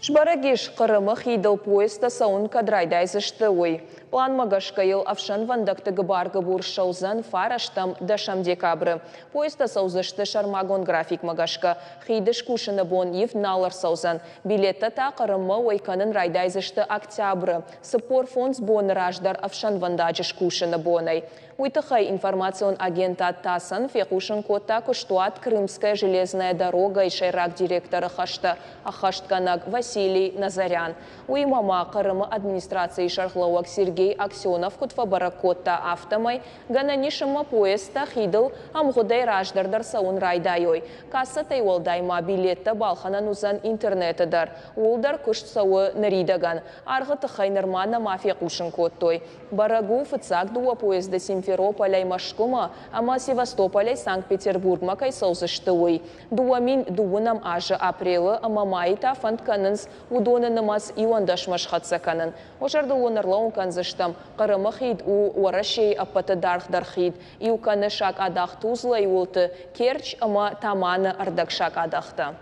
Шбарагиш Қырымы хидыл поезда сауын кадрайдайзышты ой. План магашкайыл авшан вандакты гыбаргы бур шаузан фараштам дашам декабры. Поезда саузышты шармагон график магашка. Хидыш кушыны бон ев налар саузан. Билетта та Қырымы ойканын райдайзышты октябры. Сыпор фонс бон раждар авшан вандажыш кушыны бонай. Уйтыхай информацион агента ТАСС фекушын кота куштуат Крымская железная дорога и шайрак директора хашта Ахаштканак Василий Назарян. Уймама Қырымы администрации шархлауак Сергей Аксенов кутфа баракотта автомай гананишыма поезда хидыл амғудай раждардар сауын райдайой. Касса тайвалдайма билетті балханан узан интернетідар. Улдар күшт сауы наридаган. Арғы тыхай нырмана мафия кушын коттой. Барагу фыцак дуа поезда Симферополя Машкума, ама Севастополя Санкт-Петербург макай саузышты ой. Дуамин дуынам ажы апрелы ама майта фантканынс удоны намаз ивандаш машхатсаканын. Ожарды онырлауын канзыштам. Қырымы хид у уарашей аппаты дархдар хид. Иуканы шак адах тузла иулты Керч ама таманы ардак шак адахта.